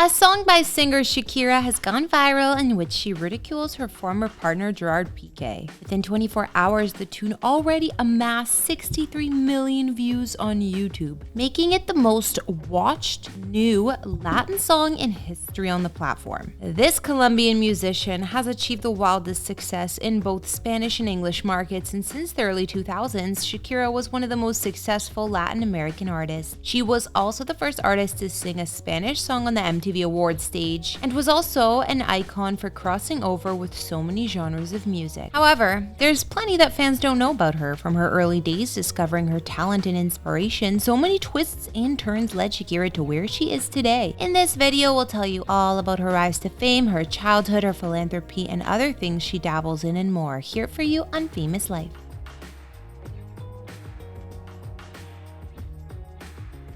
A song by singer Shakira has gone viral in which she ridicules her former partner Gerard Pique. Within 24 hours, the tune already amassed 63 million views on YouTube, making it the most watched new Latin song in history on the platform. This Colombian musician has achieved the wildest success in both Spanish and English markets, and since the early 2000s, Shakira was one of the most successful Latin American artists. She was also the first artist to sing a Spanish song on the MTV Awards stage, and was also an icon for crossing over with so many genres of music. However, there's plenty that fans don't know about her. From her early days discovering her talent and inspiration, so many twists and turns led Shakira to where she is today. In this video, we'll tell you all about her rise to fame, her childhood, her philanthropy, and other things she dabbles in and more, here for you on Famous Life.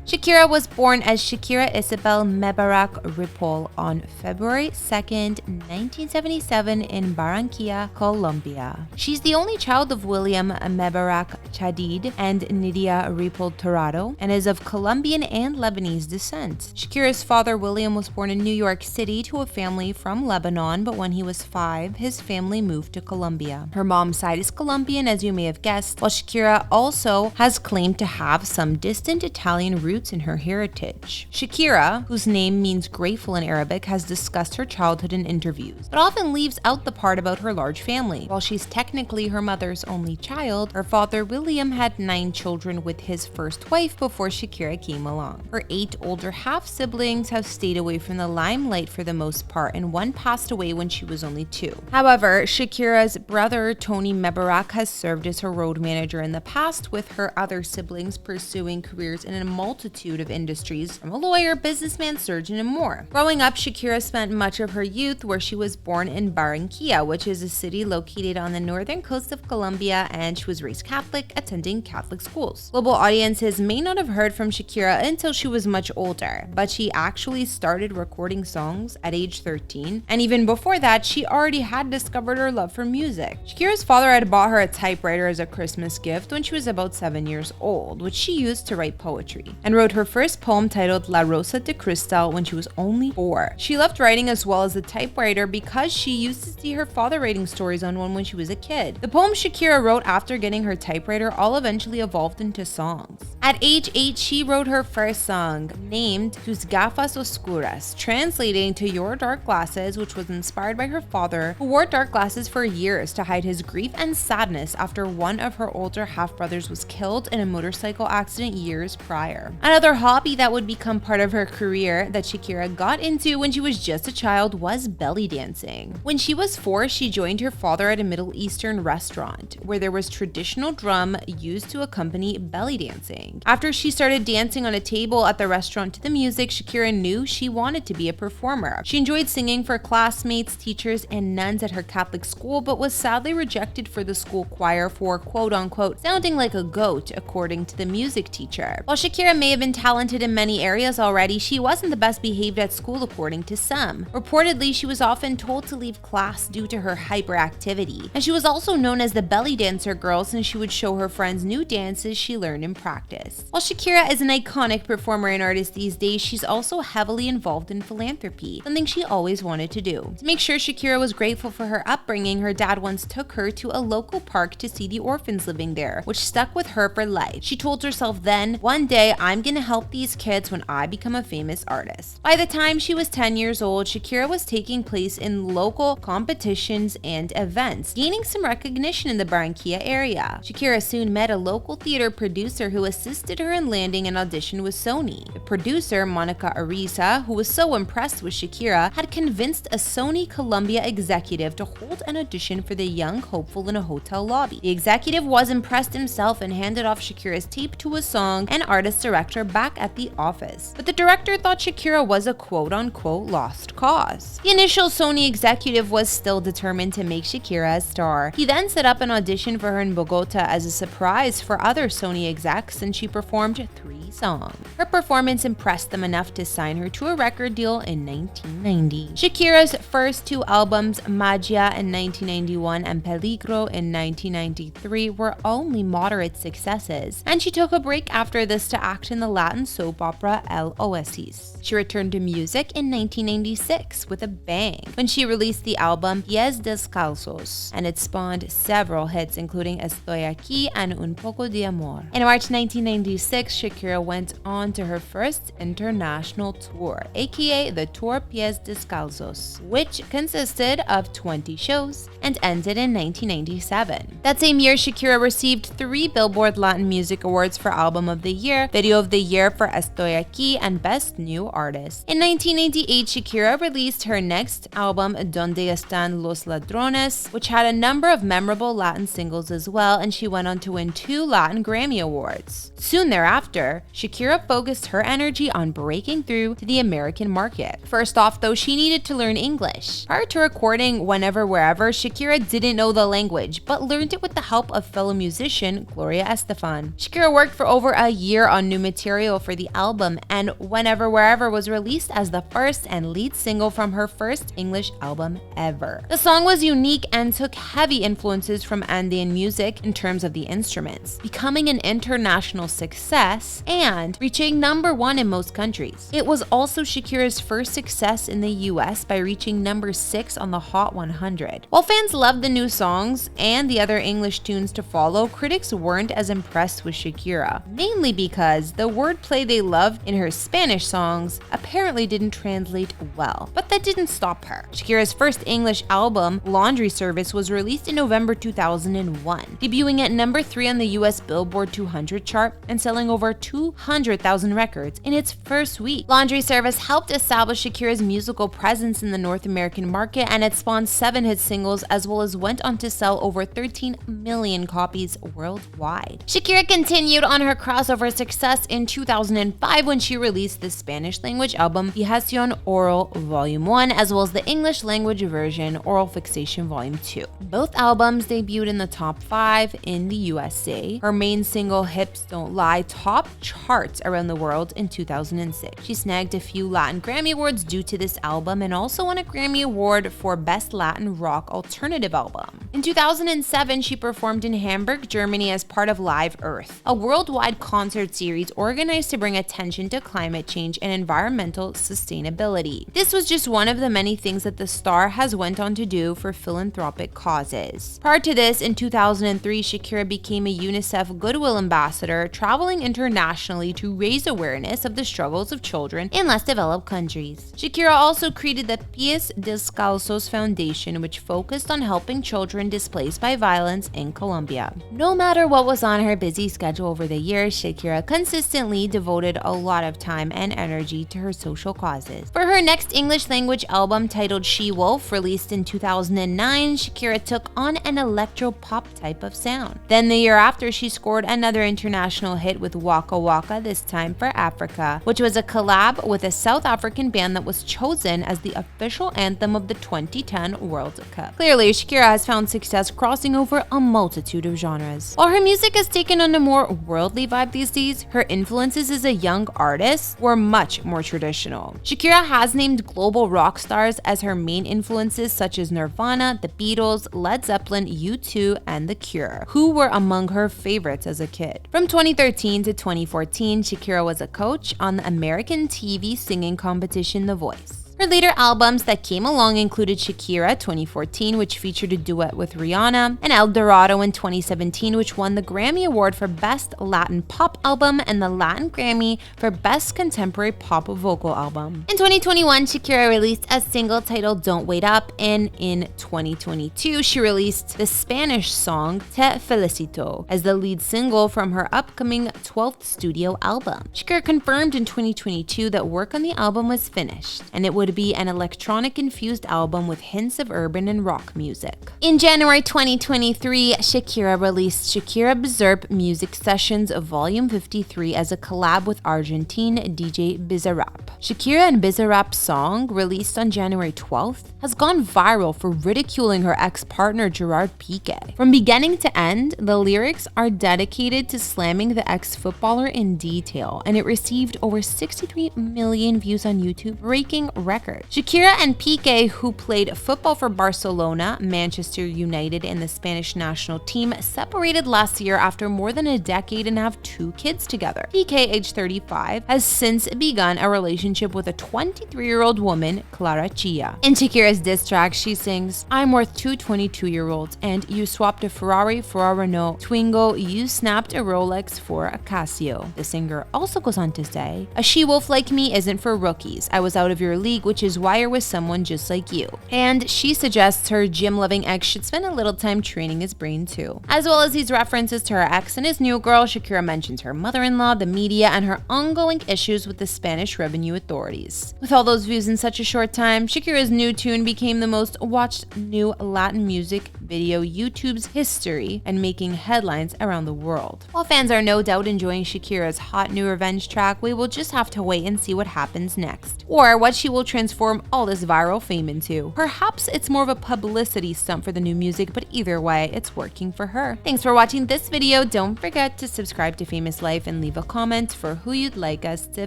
Shakira was born as Shakira Isabel Mebarak Ripoll on February 2nd, 1977 in Barranquilla, Colombia. She's the only child of William Mebarak Chadid and Nidia Ripoll Torrado, and is of Colombian and Lebanese descent. Shakira's father, William, was born in New York City to a family from Lebanon, but when he was 5, his family moved to Colombia. Her mom's side is Colombian, as you may have guessed, while Shakira also has claimed to have some distant Italian roots in her heritage. Shakira, whose name means grateful in Arabic, has discussed her childhood in interviews, but often leaves out the part about her large family. While she's technically her mother's only child, her father William had 9 children with his first wife before Shakira came along. Her 8 older half-siblings have stayed away from the limelight for the most part, and one passed away when she was only 2. However, Shakira's brother Tony Mebarak has served as her road manager in the past, with her other siblings pursuing careers in a multitude of industries, from a lawyer, businessman, surgeon, and more. Growing up, Shakira spent much of her youth where she was born in Barranquilla, which is a city located on the northern coast of Colombia, and she was raised Catholic, attending Catholic schools. Global audiences may not have heard from Shakira until she was much older, but she actually started recording songs at age 13, and even before that, she already had discovered her love for music. Shakira's father had bought her a typewriter as a Christmas gift when she was about 7 years old, which she used to write poetry, and wrote her first poem titled La Rosa de Cristal when she was only 4. She loved writing as well as the typewriter because she used to see her father writing stories on one when she was a kid. The poems Shakira wrote after getting her typewriter all eventually evolved into songs. At age 8, she wrote her first song, named Tus Gafas Oscuras, translating to Your Dark Glasses, which was inspired by her father, who wore dark glasses for years to hide his grief and sadness after one of her older half-brothers was killed in a motorcycle accident years prior. Another hobby that would become part of her career that Shakira got into when she was just a child was belly dancing. When she was 4, she joined her father at a Middle Eastern restaurant where there was traditional drum used to accompany belly dancing. After she started dancing on a table at the restaurant to the music, Shakira knew she wanted to be a performer. She enjoyed singing for classmates, teachers, and nuns at her Catholic school, but was sadly rejected for the school choir for quote-unquote sounding like a goat, according to the music teacher. While Shakira may have been talented in many areas already, she wasn't the best behaved at school, according to some. Reportedly, she was often told to leave class due to her hyperactivity, and she was also known as the belly dancer girl since she would show her friends new dances she learned in practice. While Shakira is an iconic performer and artist these days, she's also heavily involved in philanthropy, something she always wanted to do. To make sure Shakira was grateful for her upbringing, her dad once took her to a local park to see the orphans living there, which stuck with her for life. She told herself then, "One day I'm gonna help these kids when I become a famous artist." By the time she was 10 years old, Shakira was taking place in local competitions and events, gaining some recognition in the Barranquilla area. Shakira soon met a local theater producer who assisted her in landing an audition with Sony. The producer, Monica Ariza, who was so impressed with Shakira, had convinced a Sony Colombia executive to hold an audition for the young hopeful in a hotel lobby. The executive was impressed himself and handed off Shakira's tape to a song and artist director back at the office. But the director thought Shakira was a quote-unquote lost cause. The initial Sony executive was still determined to make Shakira a star. He then set up an audition for her in Bogota as a surprise for other Sony execs, and she performed 3 songs. Her performance impressed them enough to sign her to a record deal in 1990. Shakira's first 2 albums, Magia in 1991 and Peligro in 1993, were only moderate successes, and she took a break after this to act in the Latin soap opera El Oasis. She returned to music in 1996 with a bang when she released the album Pies Descalzos, and it spawned several hits including Estoy Aquí and Un Poco de Amor. In March 1996, Shakira went on to her first international tour, aka the Tour Pies Descalzos, which consisted of 20 shows and ended in 1997. That same year, Shakira received 3 Billboard Latin Music Awards for Album of the Year, Video of the Year for Estoy Aquí, and Best New Artist. In 1998, Shakira released her next album, Donde Están los Ladrones, which had a number of memorable Latin singles as well, and she went on to win 2 Latin Grammy Awards. Soon thereafter, Shakira focused her energy on breaking through to the American market. First off, though, she needed to learn English. Prior to recording Whenever Wherever, Shakira didn't know the language, but learned it with the help of fellow musician Gloria Estefan. Shakira worked for over a year on new material for the album, and Whenever Wherever was released as the first and lead single from her first English album ever. The song was unique and took heavy influences from Andean music in terms of the instruments, becoming an international success and reaching #1 in most countries. It was also Shakira's first success in the US by reaching #6 on the Hot 100. While fans loved the new songs and the other English tunes to follow, critics weren't as impressed with Shakira, mainly because the wordplay they loved in her Spanish songs apparently didn't translate well. But that didn't stop her. Shakira's first English album, Laundry Service, was released in November 2001, debuting at #3 on the US Billboard 200 chart and selling over 200,000 records in its first week. Laundry Service helped establish Shakira's musical presence in the North American market, and it spawned 7 hit singles as well as went on to sell over 13 million copies worldwide. Shakira continued on her crossover success in 2005 when she released the Spanish language album Fijación Oral Volume 1 as well as the English language version Oral Fixation Volume 2. Both albums debuted in the top 5 in the USA. Her main single Hips Don't Lie topped charts around the world in 2006. She snagged a few Latin Grammy Awards due to this album and also won a Grammy Award for Best Latin Rock Alternative Album. In 2007, she performed in Hamburg, Germany as part of Live Earth, a worldwide concert series organized to bring attention to climate change and environmental sustainability. This was just one of the many things that the star has went on to do for philanthropic causes. Prior to this, in 2003, Shakira became a UNICEF Goodwill Ambassador, traveling internationally to raise awareness of the struggles of children in less developed countries. Shakira also created the Pies Descalzos Foundation, which focused on helping children displaced by violence in Colombia. No matter what was on her busy schedule over the years, Shakira consistently devoted a lot of time and energy to her social causes. For her next English language album titled She Wolf, released in 2009, Shakira took on an electro-pop type of sound. Then the year after, she scored another international hit with Waka Waka, this time for Africa, which was a collab with a South African band that was chosen as the official anthem of the 2010 World Cup. Clearly, Shakira has found success crossing over a multitude of genres. While her music has taken on a more worldly vibe these days, her influences as a young artist were much more traditional. Shakira has named global rock stars as her main influences, such as Nirvana, The Beatles, Led Zeppelin, U2, and The Cure, who were among her favorites as a kid. From 2013 to 2014, Shakira was a coach on the American TV singing competition The Voice. Her later albums that came along included Shakira 2014, which featured a duet with Rihanna, and El Dorado in 2017, which won the Grammy Award for Best Latin Pop Album and the Latin Grammy for Best Contemporary Pop Vocal Album. In 2021, Shakira released a single titled Don't Wait Up, and in 2022, she released the Spanish song Te Felicito as the lead single from her upcoming 12th studio album. Shakira confirmed in 2022 that work on the album was finished, and it would be an electronic-infused album with hints of urban and rock music. In January 2023, Shakira released Shakira Bizarrap Music Sessions Volume 53 as a collab with Argentine DJ Bizarrap. Shakira and Bizarrap's song, released on January 12th, has gone viral for ridiculing her ex-partner Gerard Pique. From beginning to end, the lyrics are dedicated to slamming the ex-footballer in detail, and it received over 63 million views on YouTube, breaking records record. Shakira and Pique, who played football for Barcelona, Manchester United, and the Spanish national team, separated last year after more than a decade and have 2 kids together. Pique, age 35, has since begun a relationship with a 23-year-old woman, Clara Chia. In Shakira's diss track, she sings, "I'm worth 2 22-year-olds, and you swapped a Ferrari for a Renault Twingo, you snapped a Rolex for a Casio." The singer also goes on to say, "A she-wolf like me isn't for rookies. I was out of your league, which is why you're with someone just like you." And she suggests her gym-loving ex should spend a little time training his brain too. As well as these references to her ex and his new girl, Shakira mentions her mother-in-law, the media, and her ongoing issues with the Spanish revenue authorities. With all those views in such a short time, Shakira's new tune became the most watched new Latin music video YouTube's history and making headlines around the world. While fans are no doubt enjoying Shakira's hot new revenge track, we will just have to wait and see what happens next, or what she will transform all this viral fame into. Perhaps it's more of a publicity stunt for the new music, but either way, it's working for her. Thanks for watching this video. Don't forget to subscribe to Famous Life and leave a comment for who you'd like us to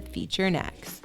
feature next.